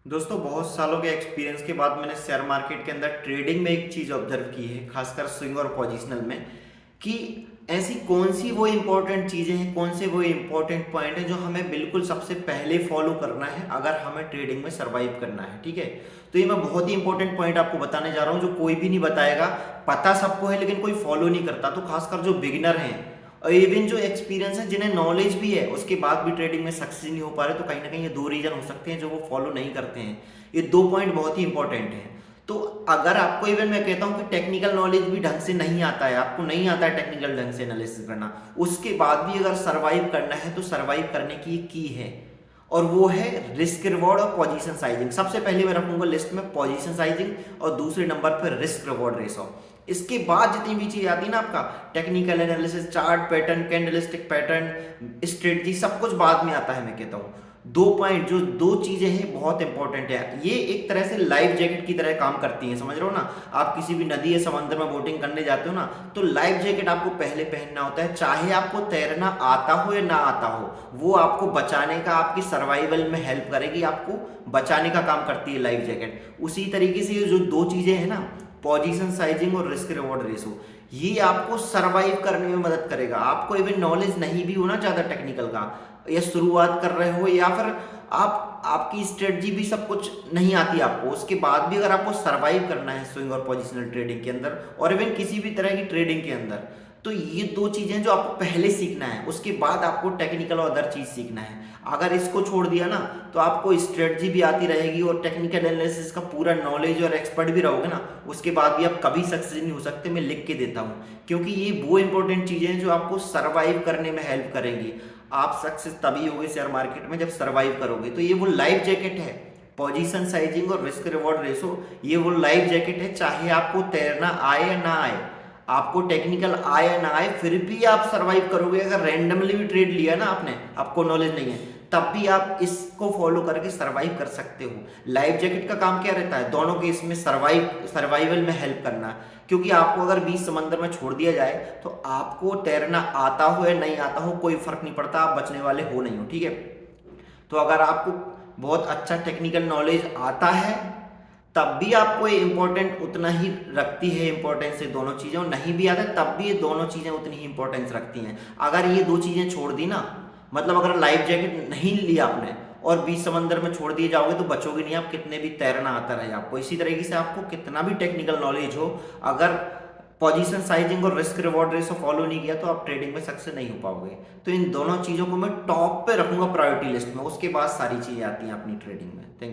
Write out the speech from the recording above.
दोस्तों बहुत सालों के एक्सपीरियंस के बाद मैंने शेयर मार्केट के अंदर ट्रेडिंग में एक चीज़ ऑब्जर्व की है, खासकर स्विंग और पोजिशनल में, कि ऐसी कौन सी वो इंपॉर्टेंट चीज़ें हैं, कौन से वो इंपॉर्टेंट पॉइंट हैं जो हमें बिल्कुल सबसे पहले फॉलो करना है अगर हमें ट्रेडिंग में सर्वाइव करना है। ठीक है, तो ये मैं बहुत ही इंपॉर्टेंट पॉइंट आपको बताने जा रहा हूँ जो कोई भी नहीं बताएगा। पता सबको है लेकिन कोई फॉलो नहीं करता, तो खासकर जो बिगिनर हैं और इवन जो एक्सपीरियंस है, जिन्हें नॉलेज भी है, उसके बाद भी ट्रेडिंग में सक्सेस नहीं हो पा रहे, तो कहीं ना कहीं ये दो रीजन हो सकते हैं जो वो फॉलो नहीं करते हैं। ये दो पॉइंट बहुत ही इंपॉर्टेंट हैं। तो अगर आपको, इवन मैं कहता हूँ कि टेक्निकल नॉलेज भी ढंग से नहीं आता है, आपको नहीं आता है टेक्निकल ढंग से एनालिसिस करना, उसके बाद भी अगर सर्वाइव करना है तो सर्वाइव करने की की है, और वो है रिस्क रिवॉर्ड और पोजीशन साइजिंग। सबसे पहले मैं रखूंगा लिस्ट में पोजीशन साइजिंग और दूसरे नंबर पर रिस्क रिवॉर्ड रेशो। इसके बाद जितनी भी चीज आती है ना, आपका technical analysis, chart pattern, candlestick pattern, strategy, सब कुछ बाद में आता है। मैं कहता हूँ दो पॉइंट, जो दो चीजें हैं बहुत इंपॉर्टेंट है। ये एक तरह से लाइफ जैकेट की तरह काम करती हैं, समझ रहे हो ना। आप किसी भी नदी या समंदर में बोटिंग करने जाते हो ना, तो लाइफ जैकेट आपको पहले पहनना होता है, चाहे आपको तैरना आता हो या ना आता हो। वो आपको बचाने का, आपकी सर्वाइवल में हेल्प करेगी, आपको बचाने का काम करती है लाइफ जैकेट। उसी तरीके से ये जो दो चीजें हैं ना, पोजीशन साइजिंग और रिस्क रिवॉर्ड रेशो, ये आपको सरवाइव करने में मदद करेगा। आपको इवन नॉलेज नहीं भी होना ज़्यादा टेक्निकल का, या शुरुआत कर रहे हो, या फिर आपकी स्ट्रेटजी भी सब कुछ नहीं आती आपको, उसके बाद भी अगर आपको सरवाइव करना है स्विंग और पोजिशनल ट्रेडिंग के अंदर, और इवन किसी भी तरह की ट्रेडिंग के अंदर, तो ये दो चीज़ें जो आपको पहले सीखना है, उसके बाद आपको टेक्निकल और अदर चीज़ सीखना है। अगर इसको छोड़ दिया ना, तो आपको स्ट्रेटजी भी आती रहेगी और टेक्निकल एनालिसिस का पूरा नॉलेज और एक्सपर्ट भी रहोगे ना, उसके बाद भी आप कभी सक्सेस नहीं हो सकते। मैं लिख के देता हूँ, क्योंकि ये वो इंपॉर्टेंट चीज़ें हैं जो आपको सर्वाइव करने में हेल्प करेंगी। आप सक्सेस तभी होगे शेयर मार्केट में जब सर्वाइव करोगे। तो ये वो लाइफ जैकेट है, पोजीशन साइजिंग और रिस्क रिवॉर्ड रेशो, ये वो लाइफ जैकेट है। चाहे आपको तैरना आए या ना आए, आपको टेक्निकल आए या ना आए, फिर भी आप सर्वाइव करोगे। अगर रैंडमली भी ट्रेड लिया ना आपने, आपको नॉलेज नहीं है, तब भी आप इसको फॉलो करके सर्वाइव कर सकते हो। लाइफ जैकेट का काम क्या रहता है? दोनों केस में सर्वाइवल में हेल्प करना। क्योंकि आपको अगर बीच समंदर में छोड़ दिया जाए, तो आपको तैरना आता हो या नहीं आता हो कोई फर्क नहीं पड़ता, आप बचने वाले हो नहीं हो। ठीक है, तो अगर आपको बहुत अच्छा टेक्निकल नॉलेज आता है, तब भी आपको ये इंपॉर्टेंट उतना ही रखती है इंपॉर्टेंस, ये दोनों चीज़ें। और नहीं भी आता तब भी ये दोनों चीज़ें उतनी ही इंपॉर्टेंस रखती हैं। अगर ये दो चीज़ें छोड़ दी ना, मतलब अगर लाइफ जैकेट नहीं लिया आपने और बीच समंदर में छोड़ दिए जाओगे, तो बचोगे नहीं आप, कितने भी तैरना आता रहे आपको। इसी तरीके से आपको कितना भी टेक्निकल नॉलेज हो, अगर पोजीशन साइजिंग और रिस्क रिवॉर्ड रेशो फॉलो नहीं किया, तो आप ट्रेडिंग में सक्सेस नहीं हो पाओगे। तो इन दोनों चीज़ों को मैं टॉप पे रखूंगा प्रायोरिटी लिस्ट में, उसके बाद सारी चीज़ें आती हैं अपनी ट्रेडिंग में। थैंक